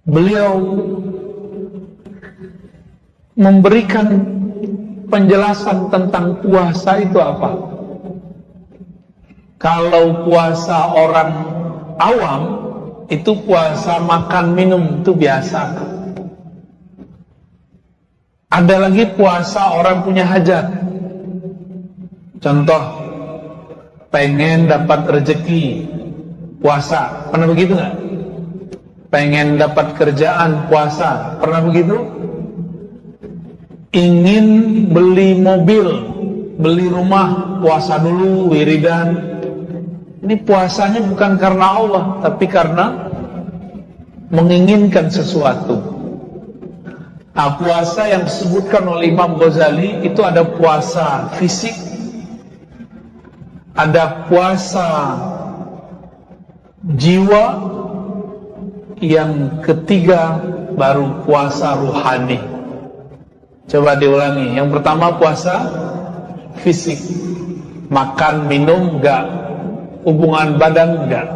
beliau memberikan penjelasan tentang puasa itu apa. Kalau puasa orang awam, itu puasa makan minum itu biasa. Ada lagi puasa orang punya hajat. Contoh, pengen dapat rezeki, puasa. Pernah begitu nggak? Pengen dapat kerjaan, puasa. Pernah begitu? Ingin beli mobil, beli rumah, puasa dulu, wiridan. Ini puasanya bukan karena Allah, tapi karena menginginkan sesuatu. Nah, puasa yang disebutkan oleh Imam Ghazali itu ada puasa fisik, ada puasa jiwa, yang ketiga baru puasa ruhani. Coba diulangi. Yang pertama puasa fisik, makan minum enggak, hubungan badan enggak.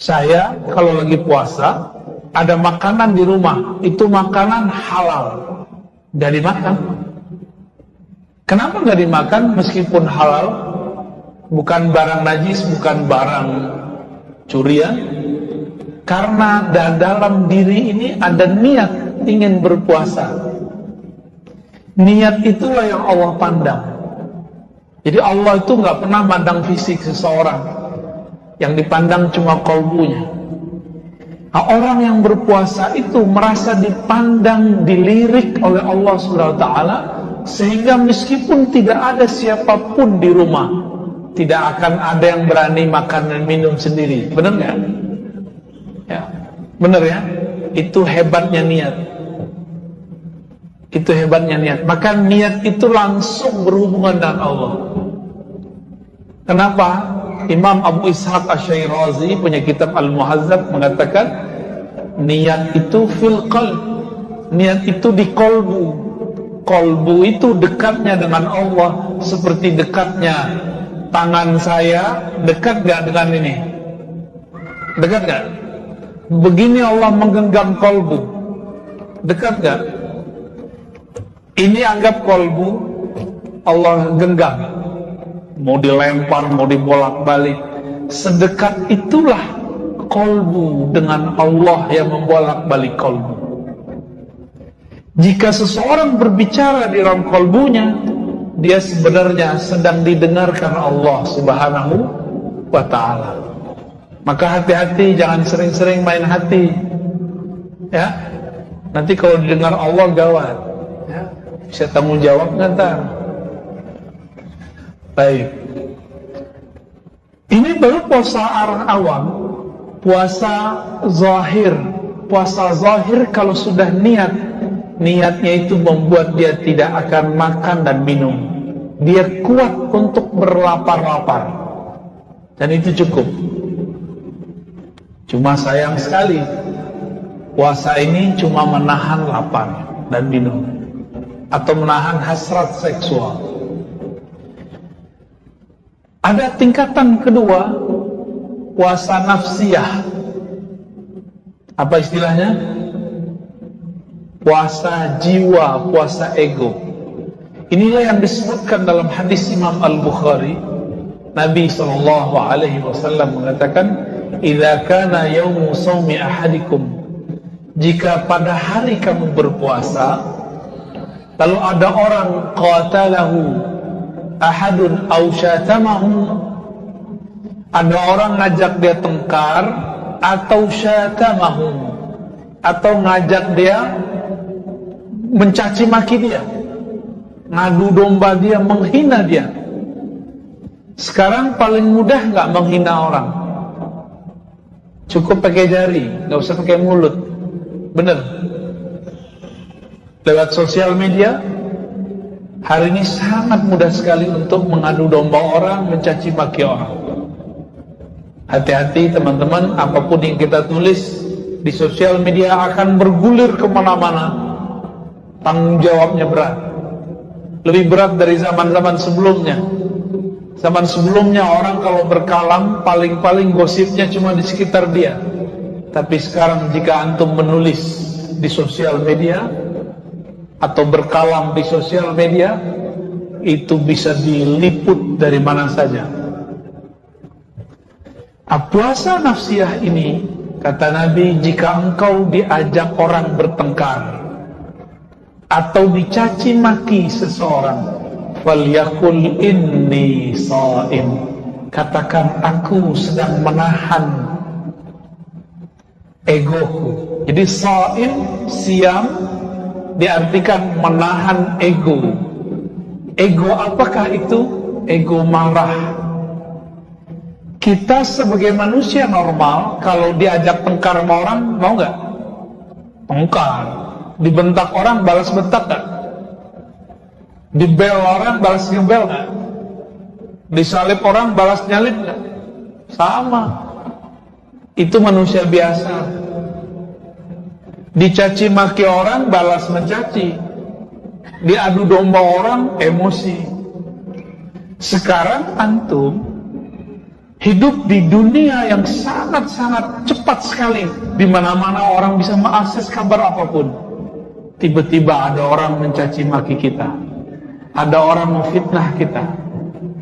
Saya kalau lagi puasa, ada makanan di rumah, itu makanan halal, enggak dimakan. Kenapa enggak dimakan meskipun halal? Bukan barang najis, bukan barang curian. Karena dalam diri ini ada niat ingin berpuasa. Niat itulah yang Allah pandang. Jadi Allah itu nggak pernah mandang fisik seseorang, yang dipandang cuma kalbunya. Nah, orang yang berpuasa itu merasa dipandang, dilirik oleh Allah SWT, sehingga meskipun tidak ada siapapun di rumah, tidak akan ada yang berani makan dan minum sendiri. Benar nggak? Ya, benar ya. Itu hebatnya niat. Itu hebatnya niat. Maka niat itu langsung berhubungan dengan Allah. Kenapa? Imam Abu Ishaq Asy-Syirazi punya kitab Al-Muhazzab mengatakan niat itu fil qalb. Niat itu di kolbu. Kolbu itu dekatnya dengan Allah seperti dekatnya tangan saya. Dekat gak dengan ini? Dekat gak? Begini Allah menggenggam kolbu. Dekat gak? Ini anggap kolbu Allah genggam. Mau dilempar, mau dibolak-balik. Sedekat itulah kolbu dengan Allah yang membolak-balik kolbu. Jika seseorang berbicara di dalam kolbunya, dia sebenarnya sedang didengarkan Allah Subhanahu wa ta'ala. Maka hati-hati, jangan sering-sering main hati. Ya, nanti kalau didengar Allah gawat. Ya, bisa tanggung jawab ntar. Baik. Ini baru puasa orang awam. Puasa zahir. Puasa zahir kalau sudah niat, niatnya itu membuat dia tidak akan makan dan minum. Dia kuat untuk berlapar-lapar, dan itu cukup. Cuma sayang sekali, puasa ini cuma menahan lapar dan minum, atau menahan hasrat seksual. Ada tingkatan kedua, puasa nafsiyah. Apa istilahnya? Puasa jiwa, puasa ego. Inilah yang disebutkan dalam hadis Imam Al-Bukhari. Nabi SAW mengatakan, "Idza kana yaumu shaumi ahadikum," jika pada hari kamu berpuasa, lalu ada orang qatalahu ahadun aw syatamahu, ada orang ngajak dia tengkar, atau syatamahu, atau ngajak dia mencaci maki dia, ngadu domba dia, menghina dia. Sekarang paling mudah nggak menghina orang? Cukup pakai jari, nggak usah pakai mulut. Bener? Lewat sosial media, hari ini sangat mudah sekali untuk mengadu domba orang, mencaci maki orang. Hati-hati teman-teman, apapun yang kita tulis di sosial media akan bergulir kemana-mana. Tanggung jawabnya berat, lebih berat dari zaman-zaman sebelumnya. Zaman sebelumnya orang kalau berkalam paling-paling gosipnya cuma di sekitar dia. Tapi sekarang jika antum menulis di sosial media atau berkalam di sosial media, itu bisa diliput dari mana saja. Puasa nafsiyah ini, kata Nabi, jika engkau diajak orang bertengkar atau dicaci maki seseorang, falyakul inni shaim, katakan aku sedang menahan egoku. Jadi shaim, siam, diartikan menahan ego. Ego apakah itu? Ego marah. Kita sebagai manusia normal, kalau diajak tengkar sama orang, mau nggak? Tengkar. Dibentak orang, balas bentak nggak? Dibel orang, balas ngebel nggak? Disalib orang, balas nyalip nggak? Sama. Itu manusia biasa. Dicaci maki orang, balas mencaci. Diadu domba orang, emosi. Sekarang antum hidup di dunia yang sangat-sangat cepat sekali, di mana-mana orang bisa mengakses kabar apapun. Tiba-tiba ada orang mencaci maki kita, ada orang memfitnah kita,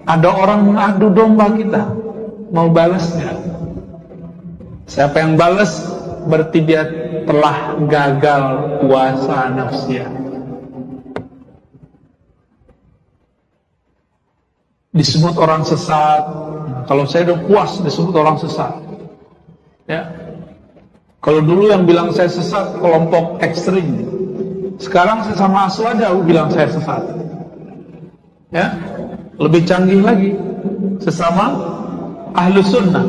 ada orang mengadu domba kita. Mau balas nggak? Siapa yang balas berarti dia telah gagal puasa nafsiyah. Disebut orang sesat. Kalau saya udah puas disebut orang sesat, ya. Kalau dulu yang bilang saya sesat kelompok ekstrim, sekarang saya sama Aswada bilang saya sesat, ya. Lebih canggih lagi, sesama ahlu sunnah.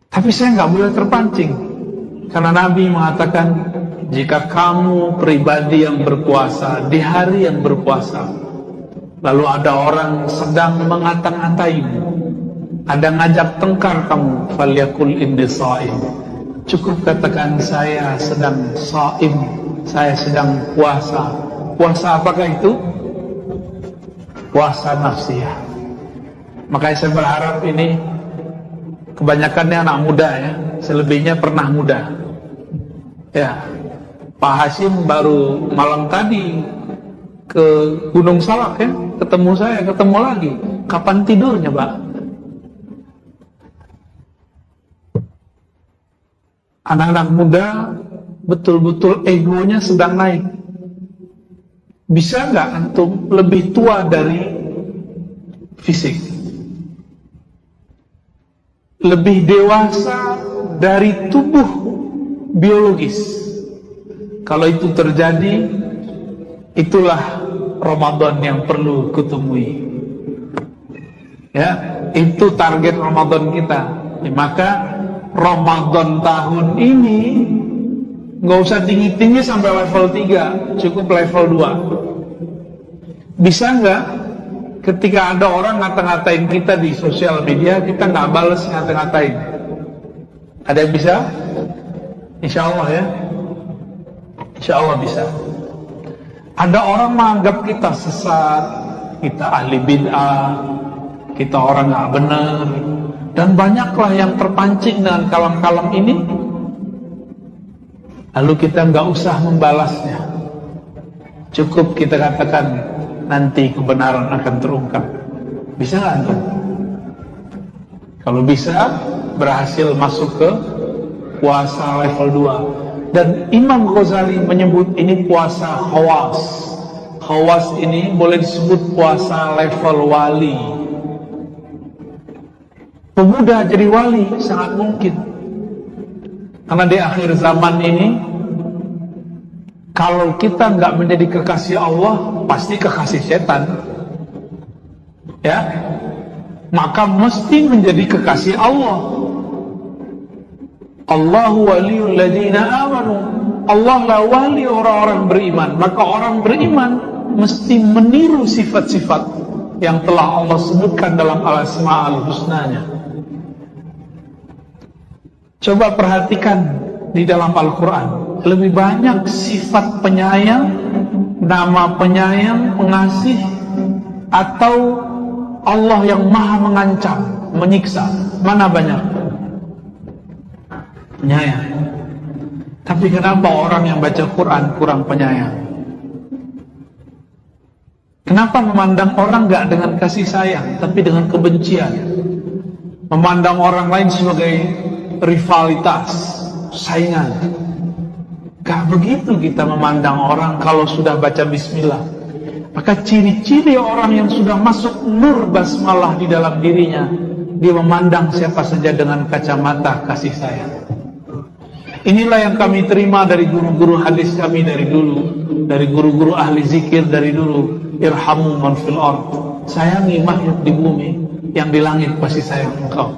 Tapi saya nggak boleh terpancing, karena Nabi mengatakan jika kamu pribadi yang berpuasa di hari yang berpuasa, lalu ada orang sedang mengata-ngatainu, ada ngajak tengkar kamu, falyakul inni shaim, cukup katakan saya sedang shaim, saya sedang puasa. Puasa apakah itu? Puasa nafsiyah. Makanya saya berharap ini kebanyakannya anak muda, ya, selebihnya pernah muda, ya. Pak Hashim baru malam tadi ke Gunung Salak, ya, ketemu saya, ketemu lagi. Kapan tidurnya, Pak? Anak-anak muda betul-betul egonya sedang naik. Bisa nggak antum lebih tua dari fisik? Lebih dewasa dari tubuh biologis? Kalau itu terjadi, itulah Ramadan yang perlu kutemui, ya. Itu target Ramadan kita, ya. Maka Ramadan tahun ini nggak usah tinggi-tinggi sampai level 3, cukup level 2. Bisa nggak ketika ada orang ngata-ngatain kita di sosial media, kita nggak balas ngata-ngatain? Ada yang bisa? Insya Allah, ya. Insya Allah bisa. Ada orang menganggap kita sesat, kita ahli bid'ah, kita orang nggak benar, dan banyaklah yang terpancing dengan kalam-kalam ini. Lalu kita nggak usah membalasnya, cukup kita katakan nanti kebenaran akan terungkap. Bisa nggak antum? Kalau bisa, berhasil masuk ke puasa level 2. Dan Imam Ghazali menyebut ini puasa khawas. Khawas ini boleh disebut puasa level wali. Pemuda jadi wali sangat mungkin, karena di akhir zaman ini, kalau kita nggak menjadi kekasih Allah, pasti kekasih setan, ya. Maka mesti menjadi kekasih Allah. Allahu waliyul ladzina amanu. Allah lah wali orang-orang beriman. Maka orang beriman mesti meniru sifat-sifat yang telah Allah sebutkan dalam al-asma'ul husnanya. Coba perhatikan di dalam Al-Quran, lebih banyak sifat penyayang, nama penyayang, pengasih atau Allah yang maha mengancam, menyiksa? Mana banyak? Penyayang. Tapi kenapa orang yang baca Quran kurang penyayang? Kenapa memandang orang gak dengan kasih sayang, tapi dengan kebencian? Memandang orang lain sebagai rivalitas, saingan. Gak begitu kita memandang orang kalau sudah baca bismillah. Maka ciri-ciri orang yang sudah masuk nur basmalah di dalam dirinya, dia memandang siapa saja dengan kacamata kasih sayang. Inilah yang kami terima dari guru-guru hadis kami dari dulu, dari guru-guru ahli zikir dari dulu. Irhamu man fil ard, sayangi makhluk di bumi, yang di langit pasti sayang engkau.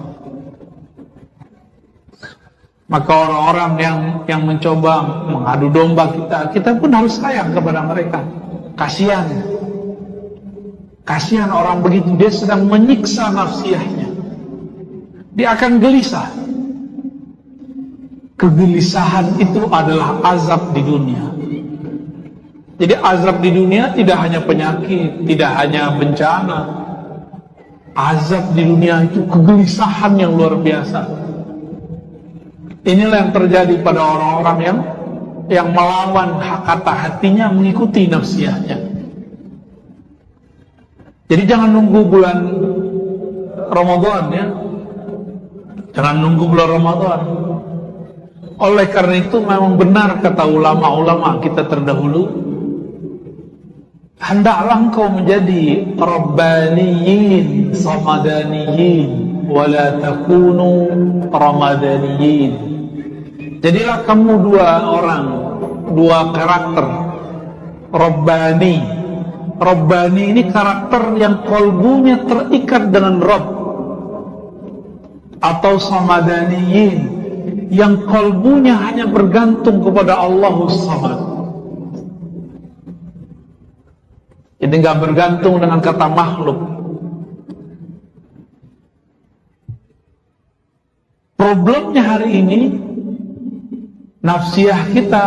Maka orang-orang yang mencoba mengadu domba kita pun harus sayang kepada mereka. Kasihan orang begitu, dia sedang menyiksa nafsiyahnya, dia akan gelisah. Kegelisahan itu adalah azab di dunia. Jadi azab di dunia tidak hanya penyakit, tidak hanya bencana. Azab di dunia itu kegelisahan yang luar biasa. Inilah yang terjadi pada orang-orang yang melawan kata hatinya, mengikuti nafsiyahnya. Jadi jangan nunggu bulan Ramadan ya. Jangan nunggu bulan Ramadan. Oleh karena itu memang benar kata ulama-ulama kita terdahulu, hendaklah engkau menjadi rabbaniyin samadaniyin wala takunu ramadaniyin. Jadilah kamu dua karakter. Rabbani ini karakter yang kolbunya terikat dengan Rabb, atau samadaniyin yang kolbunya hanya bergantung kepada Allahus Samad. Jadi nggak bergantung dengan kata makhluk. Problemnya hari ini, nafsiyah kita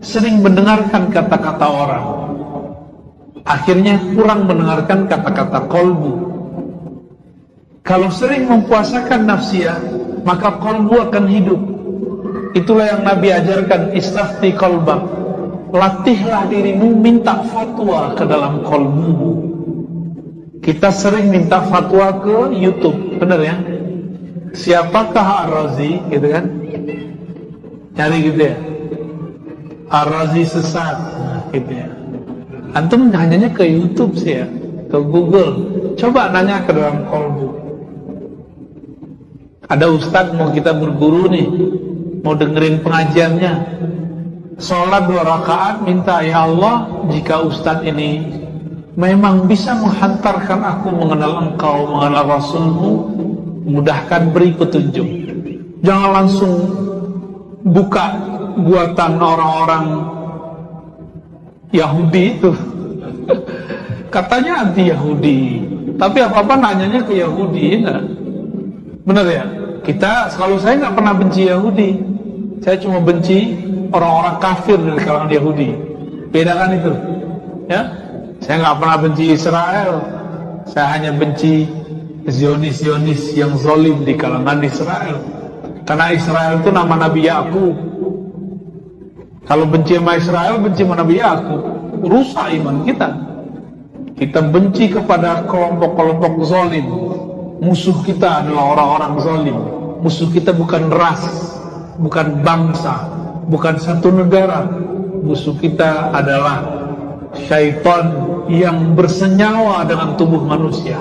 sering mendengarkan kata-kata orang, akhirnya kurang mendengarkan kata-kata kolbu. Kalau sering mempuasakan nafsiyah, maka kolbu akan hidup. Itulah yang Nabi ajarkan, istafti kolbak, latihlah dirimu minta fatwa ke dalam kolbu. Kita sering minta fatwa ke YouTube, benar ya? Siapakah Ar-Razi, gitu kan? Cari gitu ya, Ar-Razi sesat, gitu ya. Antum nanyanya ke YouTube sih ya, ke Google. Coba nanya ke dalam kolbu. Ada ustadz mau kita berguru nih, mau dengerin pengajiannya, sholat 2 rakaat, minta, ya Allah, jika ustadz ini memang bisa menghantarkan aku mengenal engkau, mengenal Rasulmu, mudahkan, beri petunjuk. Jangan langsung buka buatan orang-orang Yahudi itu. Katanya anti Yahudi, tapi apa-apa nanyanya ke Yahudi, enggak? Benar ya? Kalau saya nggak pernah benci Yahudi, saya cuma benci orang-orang kafir dari kalangan Yahudi. Bedakan itu, ya? Saya nggak pernah benci Israel, saya hanya benci Zionis-Zionis yang zalim di kalangan Israel. Karena Israel itu nama Nabi Yakub. Kalau benci sama Israel, benci sama Nabi Yakub, rusak iman kita. Kita benci kepada kelompok-kelompok zalim. Musuh kita adalah orang-orang zalim. Musuh kita bukan ras, bukan bangsa, bukan satu negara. Musuh kita adalah syaitan yang bersenyawa dengan tubuh manusia.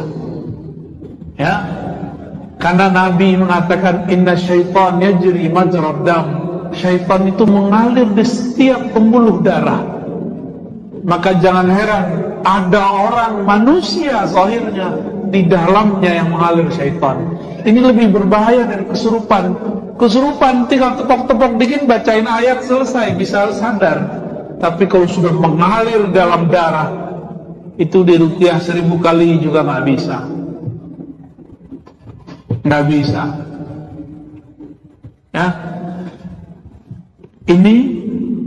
Ya, karena Nabi mengatakan inna syaitan yajri majrad dam. Syaitan itu mengalir di setiap pembuluh darah. Maka jangan heran ada orang manusia zahirnya, di dalamnya yang mengalir syaitan. Ini lebih berbahaya dari kesurupan. Kesurupan tinggal tepok-tepok dikit, bacain ayat, selesai, bisa sadar. Tapi kalau sudah mengalir dalam darah, itu diruqyah 1000 kali juga nggak bisa. Nggak bisa. Ya, ini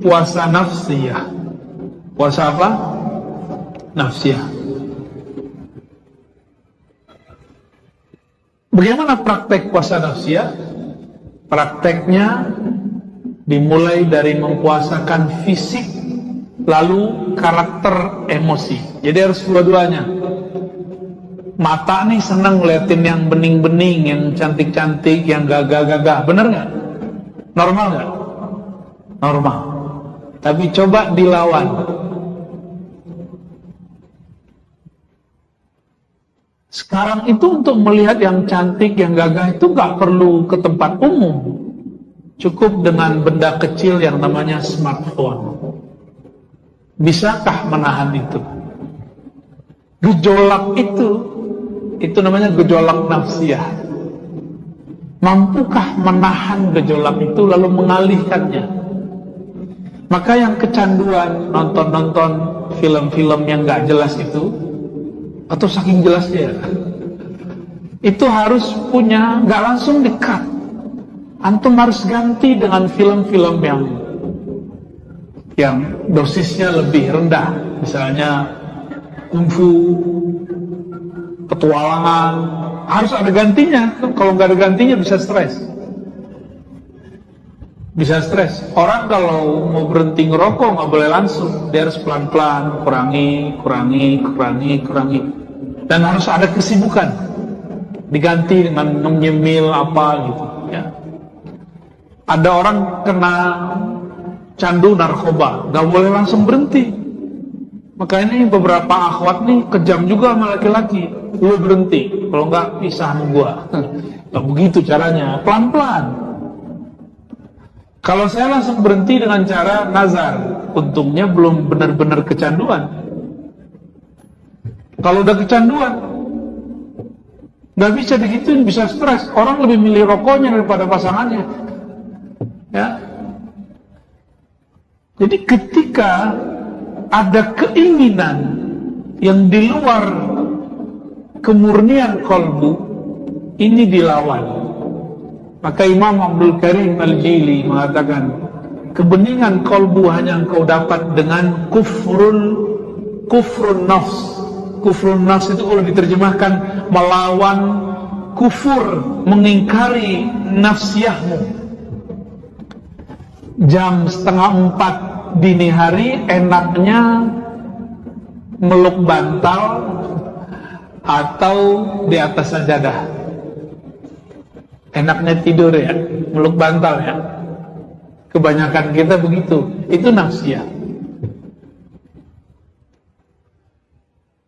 puasa nafsiyah. Puasa apa? Nafsiyah. Bagaimana praktek puasa nafsiyah? Prakteknya dimulai dari mempuasakan fisik, lalu karakter, emosi. Jadi harus dua-duanya. Mata nih senang ngeliatin yang bening-bening, yang cantik-cantik, yang gagah-gagah. Bener nggak? Normal nggak? Normal. Tapi coba dilawan. Sekarang itu untuk melihat yang cantik, yang gagah itu nggak perlu ke tempat umum. Cukup dengan benda kecil yang namanya smartphone. Bisakah menahan itu? Gejolak itu namanya gejolak nafsiyah. Mampukah menahan gejolak itu lalu mengalihkannya? Maka yang kecanduan nonton-nonton film-film yang gak jelas itu, atau saking jelasnya ya, itu harus punya, gak langsung di-cut. Antum harus ganti dengan film-film yang dosisnya lebih rendah. Misalnya kungfu, petualangan, harus ada gantinya. Kalau nggak ada gantinya bisa stres. Bisa stres. Orang kalau mau berhenti ngerokok nggak boleh langsung, dia harus pelan-pelan, kurangi. Dan harus ada kesibukan. Diganti dengan menyemil apa gitu. Ya. Ada orang kena candu narkoba, nggak boleh langsung berhenti. Maka ini beberapa akhwat nih kejam juga sama laki-laki. Lu berhenti, kalau nggak pisah sama gua. Nggak begitu caranya, pelan-pelan. Kalau saya langsung berhenti dengan cara nazar, untungnya belum benar-benar kecanduan. Kalau udah kecanduan, nggak bisa digituin, bisa stres. Orang lebih milih rokoknya daripada pasangannya. Ya. Jadi ketika ada keinginan yang di luar kemurnian kolbu, ini dilawan. Maka Imam Abdul Karim Al-Jili mengatakan, kebeningan kolbu hanya engkau dapat dengan kufrun nafs. Kufrun nafs itu kalau diterjemahkan melawan kufur, mengingkari nafsiyahmu. Jam 3:30 dini hari enaknya meluk bantal atau di atas sajadah. Enaknya tidur ya, meluk bantal ya. Kebanyakan kita begitu. Itu nafsiyah.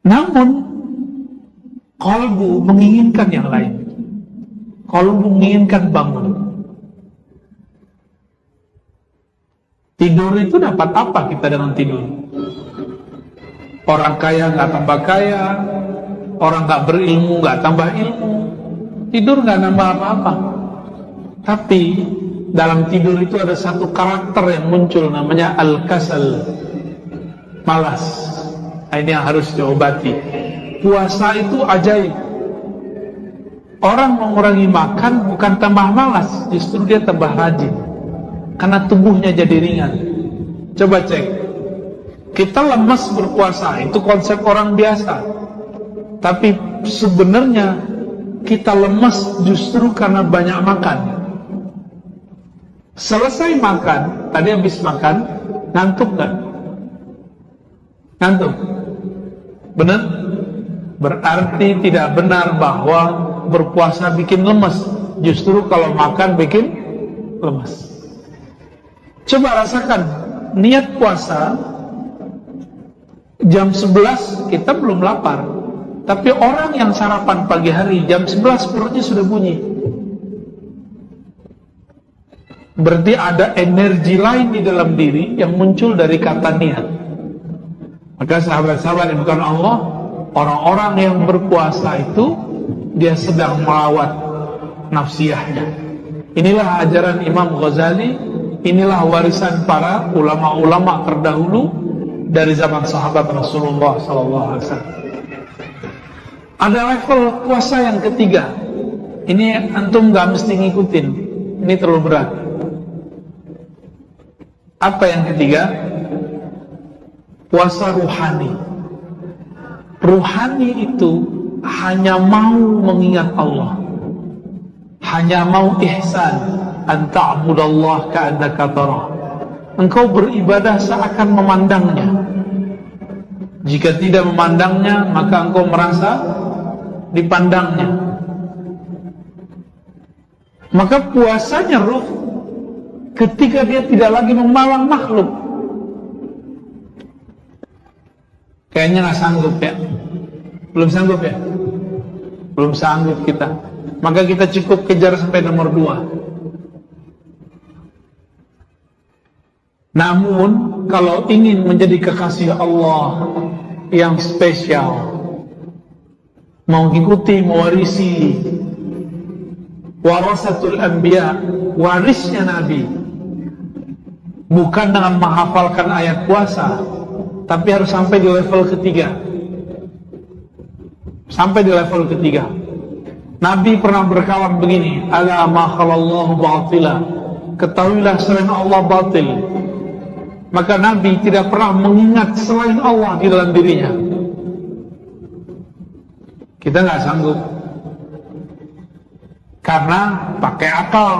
Namun qalbu menginginkan yang lain. Qalbu menginginkan bangun. Tidur itu dapat apa kita dengan tidur? Orang kaya nggak tambah kaya, orang nggak berilmu nggak tambah ilmu. Tidur nggak nambah apa-apa. Tapi dalam tidur itu ada satu karakter yang muncul, namanya al-kasal, malas. Ini yang harus diobati. Puasa itu ajaib. Orang mengurangi makan bukan tambah malas, justru dia tambah rajin. Karena tubuhnya jadi ringan. Coba cek. Kita lemas berpuasa, itu konsep orang biasa. Tapi sebenarnya kita lemas justru karena banyak makan. Selesai makan, tadi habis makan, ngantuk gak? Ngantuk? Benar? Berarti tidak benar bahwa berpuasa bikin lemas. Justru kalau makan bikin lemas. Coba rasakan, niat puasa jam 11 kita belum lapar. Tapi orang yang sarapan pagi hari jam 11 perutnya sudah bunyi. Berarti ada energi lain di dalam diri yang muncul dari kata niat. Maka sahabat-sahabat yang bukan Allah, orang-orang yang berpuasa itu dia sedang melawat nafsiyahnya. Inilah ajaran Imam Ghazali. Inilah warisan para ulama-ulama terdahulu dari zaman sahabat Rasulullah SAW. Ada level puasa yang ketiga. Ini antum gak mesti ngikutin. Ini terlalu berat. Apa yang ketiga? Puasa ruhani. Ruhani itu hanya mau mengingat Allah. hanya mau ihsan, an ta'budallah ka'annaka tarah. Engkau beribadah seakan memandangnya. Jika tidak memandangnya, maka engkau merasa dipandangnya. Maka puasanya ruh ketika dia tidak lagi memandang makhluk. Kayaknya nggak sanggup ya. Belum sanggup ya? Belum sanggup kita. Maka kita cukup kejar sampai nomor 2. Namun kalau ingin menjadi kekasih Allah yang spesial, mengikuti, mewarisi warasatul anbiya, warisnya Nabi, bukan dengan menghafalkan ayat puasa, tapi harus sampai di level ketiga. Sampai di level ketiga. Nabi pernah berkalam begini, ala ma khalallahu batila, ketahuilah selain Allah batil. Maka Nabi tidak pernah mengingat selain Allah di dalam dirinya. Kita nggak sanggup karena pakai akal,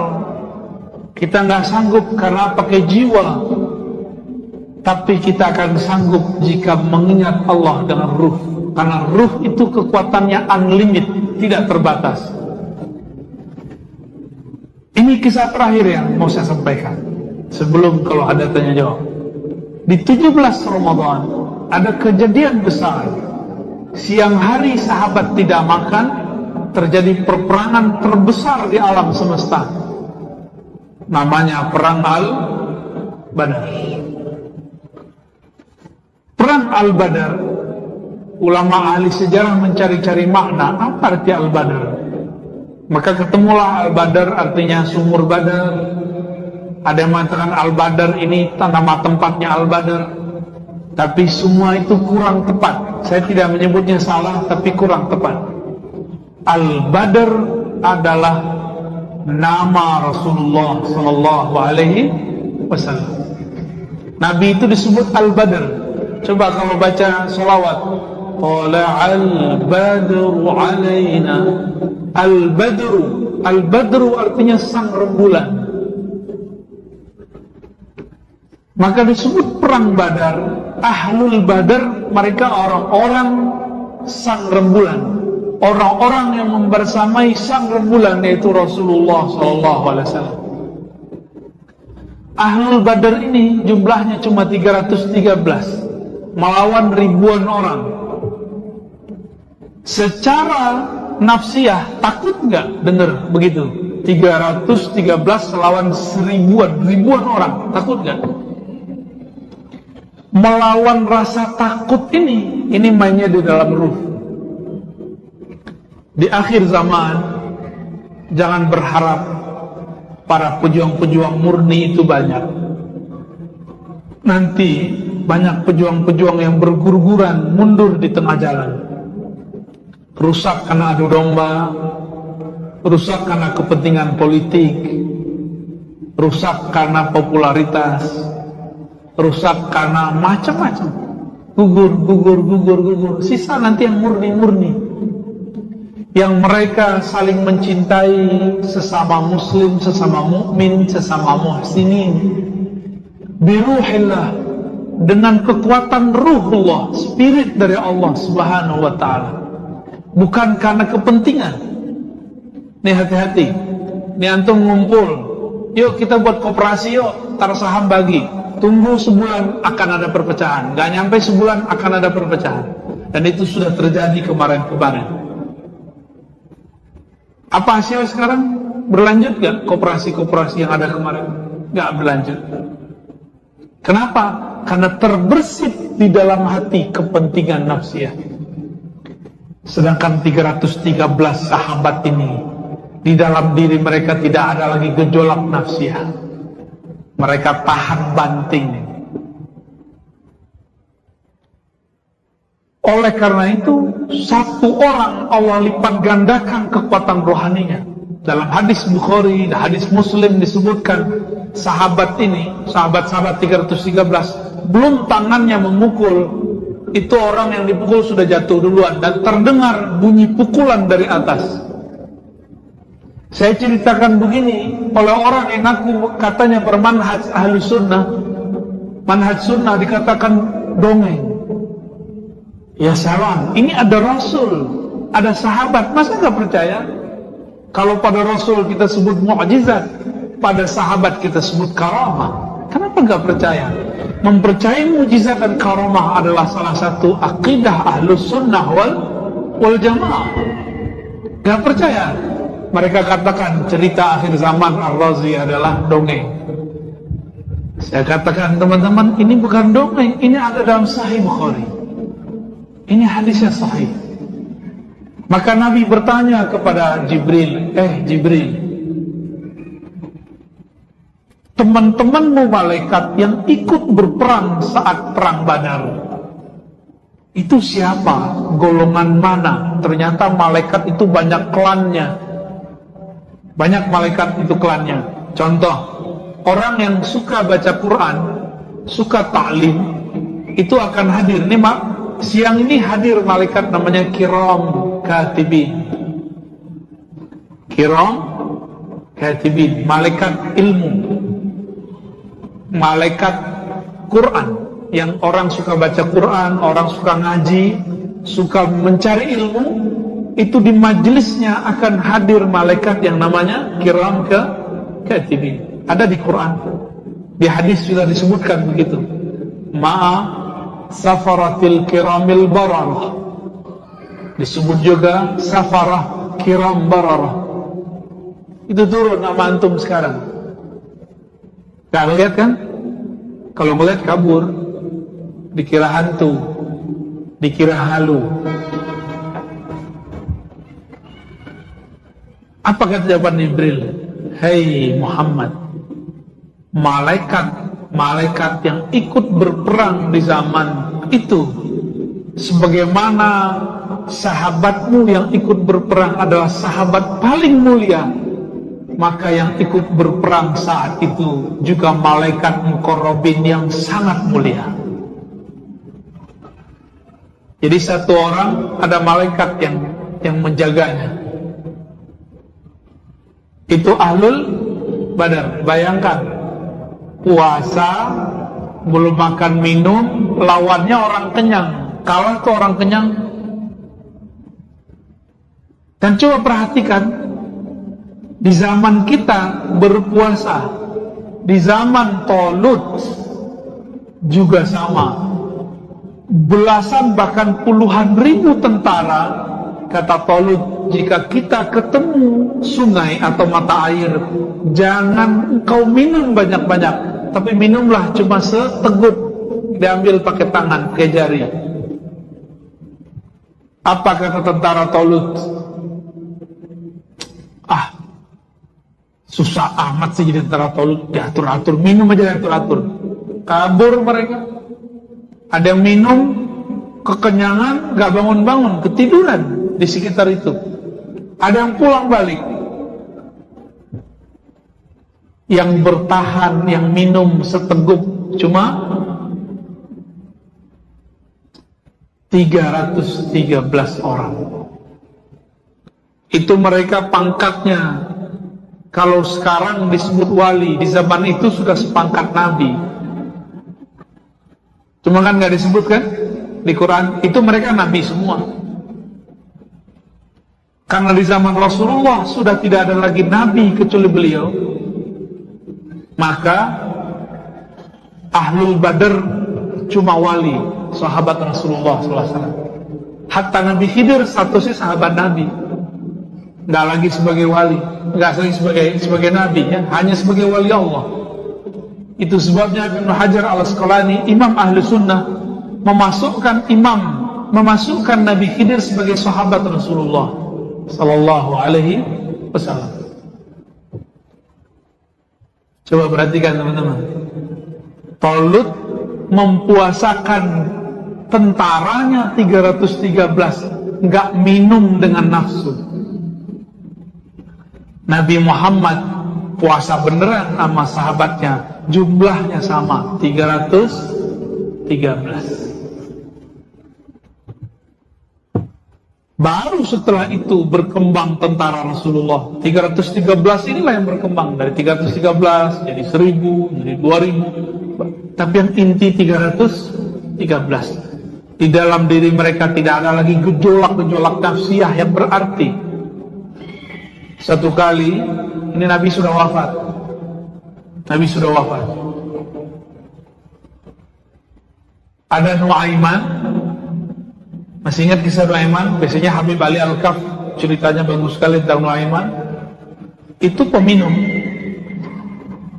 kita nggak sanggup karena pakai jiwa, tapi kita akan sanggup jika mengingat Allah dengan ruh. Karena ruh itu kekuatannya unlimited, tidak terbatas. Ini kisah terakhir yang mau saya sampaikan sebelum kalau ada tanya jawab. Di 17 Ramadan ada kejadian besar. Siang hari sahabat tidak makan, terjadi perperangan terbesar di alam semesta. Namanya Perang Al-Badar. Perang Al-Badar, ulama ahli sejarah mencari-cari makna apa arti Al-Badar. Maka ketemulah Al-Badar artinya sumur Badar. Ada yang mengatakan Al-Badar ini nama tempatnya Al-Badar, tapi semua itu kurang tepat. Saya tidak menyebutnya salah, tapi kurang tepat. Al-Badar adalah nama Rasulullah Sallallahu Alaihi Wasallam. Nabi itu disebut Al-Badar. Coba kalau baca sholawat, Tala'al badru alaina. Al-Badru, Al-Badru artinya sang rembulan. Maka disebut perang Badar. Ahlul Badar, mereka orang-orang sang rembulan, orang-orang yang membersamai sang rembulan, yaitu Rasulullah SAW. Ahlul Badar ini jumlahnya cuma 313 melawan ribuan orang. Secara nafsiyah takut nggak dengar begitu? 313 lawan ribuan orang, takut nggak? Melawan rasa takut ini mainnya di dalam ruh. Di akhir zaman, jangan berharap para pejuang-pejuang murni itu banyak. Nanti banyak pejuang-pejuang yang bergurguran mundur di tengah jalan. Rusak karena adu domba, rusak karena kepentingan politik, rusak karena popularitas, rusak karena macam-macam. Gugur. Sisa nanti yang murni-murni, yang mereka saling mencintai sesama muslim, sesama mukmin, sesama muhsinin biruhillah, dengan kekuatan ruhullah, spirit dari Allah Subhanahu wa ta'ala, bukan karena kepentingan. Nih hati-hati, nih antum ngumpul, yuk kita buat koperasi, yuk tar saham bagi. Tunggu sebulan akan ada perpecahan, gak nyampe sebulan akan ada perpecahan. Dan itu sudah terjadi kemarin-kemarin. Apa hasilnya sekarang? Berlanjut gak koperasi-koperasi yang ada kemarin? Gak berlanjut. Kenapa? Karena terbersit di dalam hati kepentingan nafsiyah. Sedangkan 313 sahabat ini, di dalam diri mereka tidak ada lagi gejolak nafsiyah. Mereka tahan banting. Oleh karena itu, satu orang Allah lipat gandakan kekuatan rohaninya. Dalam hadis Bukhari, hadis Muslim disebutkan, sahabat ini, sahabat-sahabat 313, belum tangannya memukul, itu orang yang dipukul sudah jatuh duluan, dan terdengar bunyi pukulan dari atas. Saya ceritakan begini, oleh orang yang ngaku katanya bermanhaj ahlu sunnah, manhaj sunnah dikatakan dongeng. Ya salam, ini ada Rasul, ada sahabat, masa nggak percaya? Kalau pada Rasul kita sebut mukjizat, pada sahabat kita sebut karamah, kenapa nggak percaya? Mempercayai mukjizat dan karamah adalah salah satu akidah ahlu sunnah wal jamaah. Nggak percaya? Mereka katakan cerita akhir zaman Ar-Razi adalah dongeng. Saya katakan teman-teman, ini bukan dongeng, ini ada dalam Sahih Bukhari. Ini hadisnya sahih. Maka Nabi bertanya kepada Jibril, Jibril, teman-temanmu malaikat yang ikut berperang saat perang Badar, itu siapa? Golongan mana? Ternyata malaikat itu banyak klannya. Banyak malaikat itu klannya. Contoh, orang yang suka baca Quran, suka ta'lim, itu akan hadir. Ini siang ini hadir malaikat namanya Kiram Katibin. Kiram Katibin, malaikat ilmu, malaikat Quran. Yang orang suka baca Quran, orang suka ngaji, suka mencari ilmu, itu di majelisnya akan hadir malaikat yang namanya Kiram Katibin. Ada di Quran, di hadis sudah disebutkan begitu. Ma'a safaratil kiramil bararah, disebut juga safarah kiram bararah. Itu turun nama antum sekarang. Gak lihat kan? Kalau melihat kabur, dikira hantu, dikira halu. Apa kata jawaban Jibril? Hei Muhammad, malaikat yang ikut berperang di zaman itu, sebagaimana sahabatmu yang ikut berperang adalah sahabat paling mulia, maka yang ikut berperang saat itu juga malaikat muqarrabin yang sangat mulia. Jadi satu orang ada malaikat yang menjaganya. Itu ahlul Badar. Bayangkan, puasa, belum makan minum, lawannya orang kenyang. Kalah tuh orang kenyang. Dan coba perhatikan, di zaman kita berpuasa, di zaman Talut juga sama. Belasan bahkan puluhan ribu tentara. Kata Talut, jika kita ketemu sungai atau mata air, jangan engkau minum banyak-banyak, tapi minumlah cuma seteguk, diambil pakai tangan, pakai jari. Apa kata tentara Talut? Susah amat sih jadi tentara Talut, diatur-atur, minum aja diatur-atur. Kabur mereka. Ada yang minum, kekenyangan, gak bangun-bangun, ketiduran di sekitar itu. Ada yang pulang balik. Yang bertahan, yang minum seteguk cuma 313 orang. Itu mereka pangkatnya. Kalau sekarang disebut wali, di zaman itu sudah sepangkat nabi. Cuma kan gak disebutkan di Quran, itu mereka nabi semua. Karena di zaman Rasulullah sudah tidak ada lagi nabi kecuali beliau, maka Ahlul Badar cuma wali, sahabat Rasulullah SAW. Hatta Nabi Khidir statusnya sahabat Nabi, nggak lagi sebagai wali, nggak lagi sebagai nabi, ya, hanya sebagai wali Allah. Itu sebabnya Ibnu Hajar Al-Asqalani, Imam Ahlu Sunnah, memasukkan Nabi Khidir sebagai sahabat Rasulullah Sallallahu Alaihi Wasallam. Coba perhatikan teman-teman, Talut mempuasakan tentaranya 313, nggak minum dengan nafsu. Nabi Muhammad puasa beneran sama sahabatnya, jumlahnya sama, 313. Baru setelah itu berkembang tentara Rasulullah. 313 inilah yang berkembang. Dari 313 jadi 1000, jadi 2000. Tapi yang inti 313. Di dalam diri mereka tidak ada lagi gejolak-gejolak nafsiyah yang berarti. Satu kali, ini Nabi sudah wafat. Nabi sudah wafat. Ada Nuaiman. Masih ingat kisah Nuaiman? Biasanya Habib Ali Al-Kaf ceritanya bagus sekali tentang Nuaiman. Itu peminum.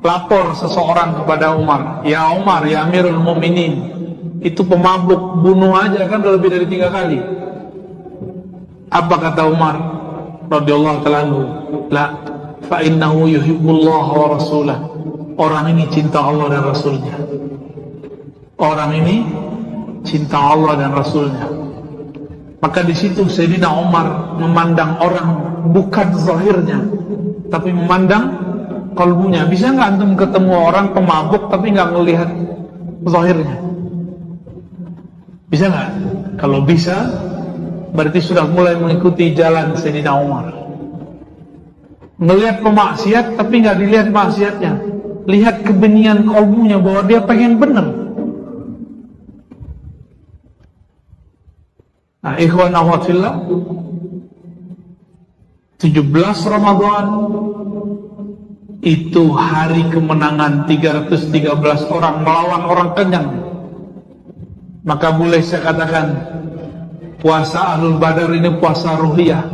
Lapor seseorang kepada Umar, "Ya Umar, ya Amirul Mukminin, itu pemabuk, bunuh aja kan udah lebih dari 3 kali." Apa kata Umar radhiyallahu ta'ala anhu? "La, fa innahu yuhibbullah wa rasulah." Orang ini cinta Allah dan Rasulnya. Orang ini cinta Allah dan Rasulnya. Maka di situ Sayyidina Umar memandang orang bukan zahirnya, tapi memandang kalbunya. Bisa nggak antum ketemu orang pemabuk tapi nggak melihat zahirnya? Bisa nggak? Kalau bisa, berarti sudah mulai mengikuti jalan Sayyidina Umar. Melihat pemaksiat tapi nggak dilihat maksiatnya. Lihat kebeningan kalbunya bahwa dia pengen benar. Nah, ikhwan akhwat fillah, 17 Ramadan itu hari kemenangan 313 orang melawan orang kenyang. Maka boleh saya katakan puasa Ahlul Badar ini puasa ruhiyah.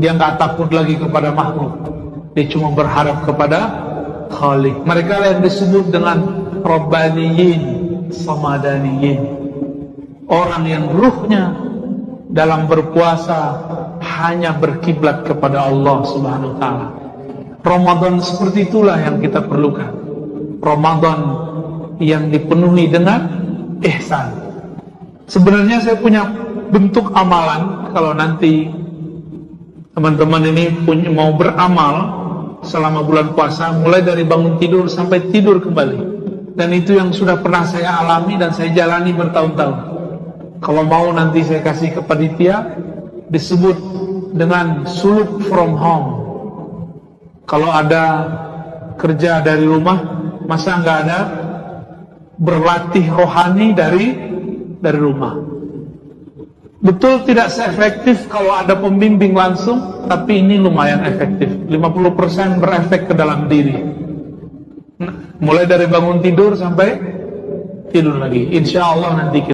Dia nggak takut lagi kepada makhluk. Dia cuma berharap kepada Khalik. Mereka yang disebut dengan Rabbaniyin, Samadaniyin. Orang yang ruhnya dalam berpuasa hanya berkiblat kepada Allah Subhanahu wa ta'ala. Ramadan seperti itulah yang kita perlukan. Ramadan yang dipenuhi dengan ihsan. Sebenarnya saya punya bentuk amalan. Kalau nanti teman-teman ini mau beramal selama bulan puasa, mulai dari bangun tidur sampai tidur kembali. Dan itu yang sudah pernah saya alami dan saya jalani bertahun-tahun. Kalau mau nanti saya kasih ke panitia, disebut dengan suluk from home. Kalau ada kerja dari rumah, masa nggak ada berlatih rohani dari rumah? Betul tidak seefektif kalau ada pembimbing langsung, tapi ini lumayan efektif. 50% berefek ke dalam diri. Mulai dari bangun tidur sampai tidur lagi. Insya Allah nanti kita